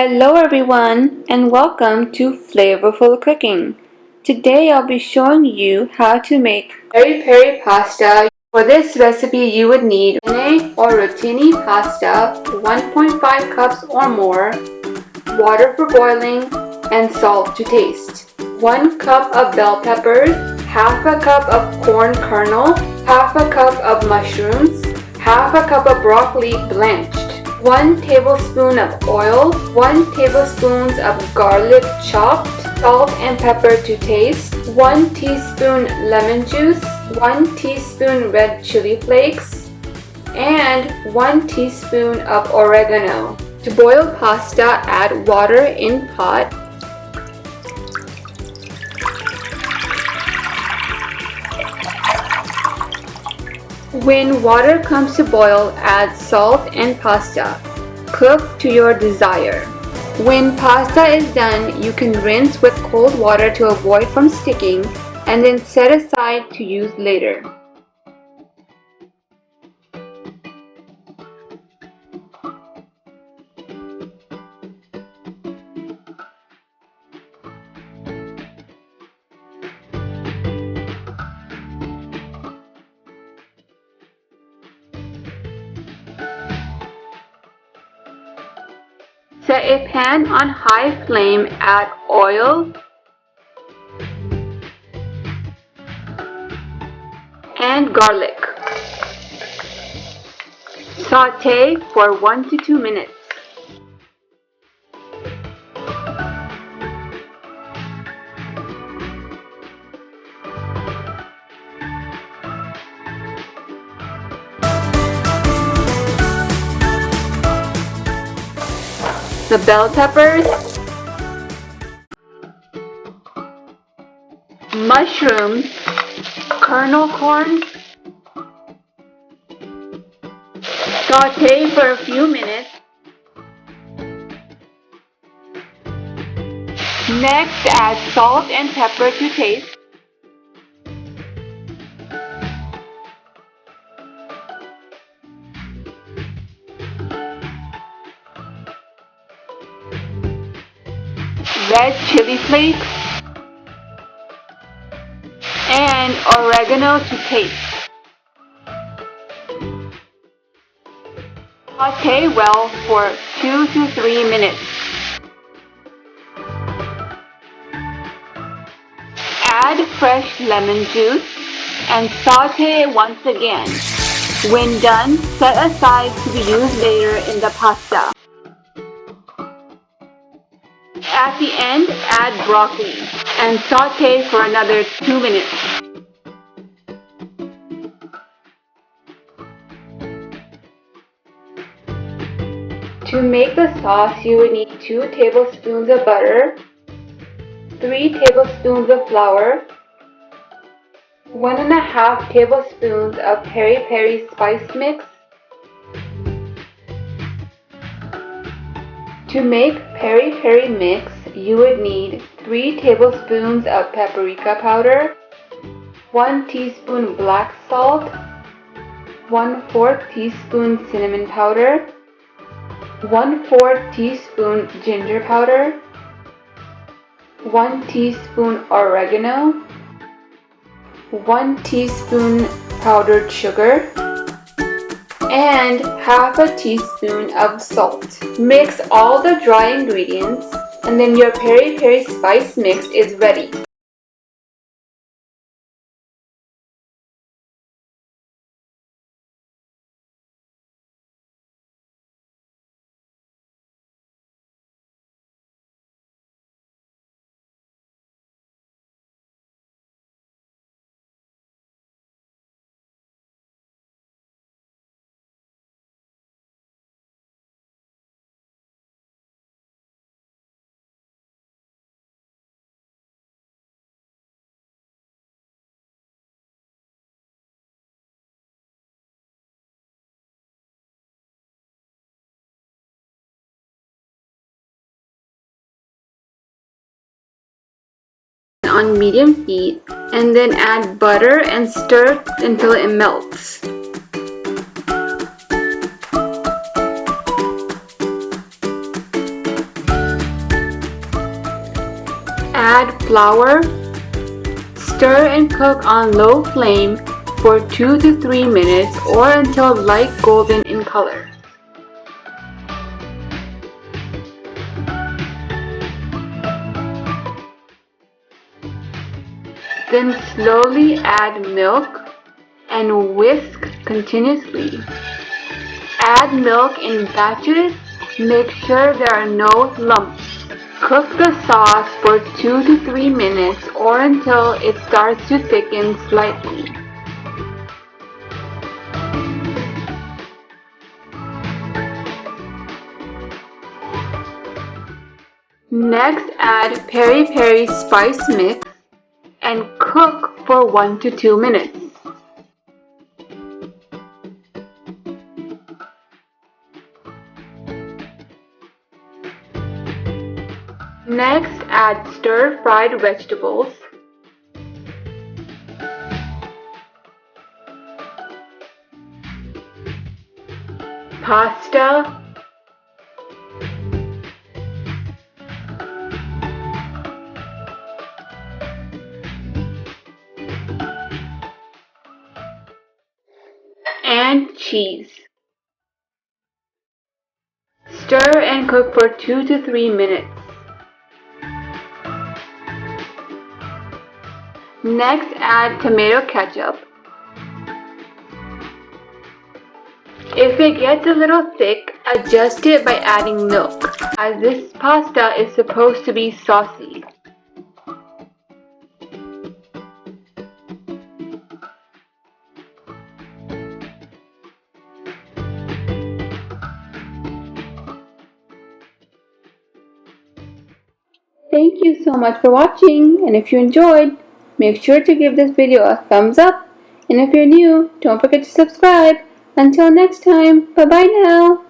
Hello everyone and welcome to Flavorful Cooking. Today I'll be showing you how to make peri peri pasta. For this recipe you would need penne or rotini pasta, 1.5 cups or more, water for boiling, and salt to taste. 1 cup of bell peppers, half a cup of corn kernel, half a cup of mushrooms, half a cup of broccoli blanched, 1 tablespoon of oil, 1 tablespoon of garlic chopped, salt and pepper to taste, 1 teaspoon lemon juice, 1 teaspoon red chili flakes, and 1 teaspoon of oregano. To boil pasta, add water in pot. When water comes to boil, add salt and pasta. Cook to your desire. When pasta is done, you can rinse with cold water to avoid from sticking and then set aside to use later. Set a pan on high flame, add oil and garlic. Sauté for 1 to 2 minutes. The bell peppers, mushrooms, kernel corn, saute for a few minutes. Next, add salt and pepper to taste. Red chili flakes and oregano to taste. Saute well for 2 to 3 minutes. Add fresh lemon juice and saute once again. When done, set aside to be used later in the pasta. At the end, add broccoli and saute for another 2 minutes. To make the sauce, you would need 2 tablespoons of butter, 3 tablespoons of flour, 1.5 tablespoons of peri peri spice mix. To make peri peri mix, you would need 3 tablespoons of paprika powder, 1 teaspoon black salt, 1/4 teaspoon cinnamon powder, 1/4 teaspoon ginger powder, 1 teaspoon oregano, 1 teaspoon powdered sugar, and half a teaspoon of salt. Mix all the dry ingredients and then your peri peri spice mix is ready. On medium heat and then add butter and stir until it melts. add flour. Stir and cook on low flame for 2 to 3 minutes or until light golden in color. Then slowly add milk and whisk continuously. Add milk in batches. Make sure there are no lumps. Cook the sauce for 2 to 3 minutes or until it starts to thicken slightly. Next, add peri peri spice mix and cook for 1 to 2 minutes. Next, add stir-fried vegetables, pasta, and cheese. Stir and cook for 2 to 3 minutes. Next, add tomato ketchup. If it gets a little thick, adjust it by adding milk, as this pasta is supposed to be saucy. Thank you so much for watching, and if you enjoyed, make sure to give this video a thumbs up, and if you're new, don't forget to subscribe. Until next time, bye bye now.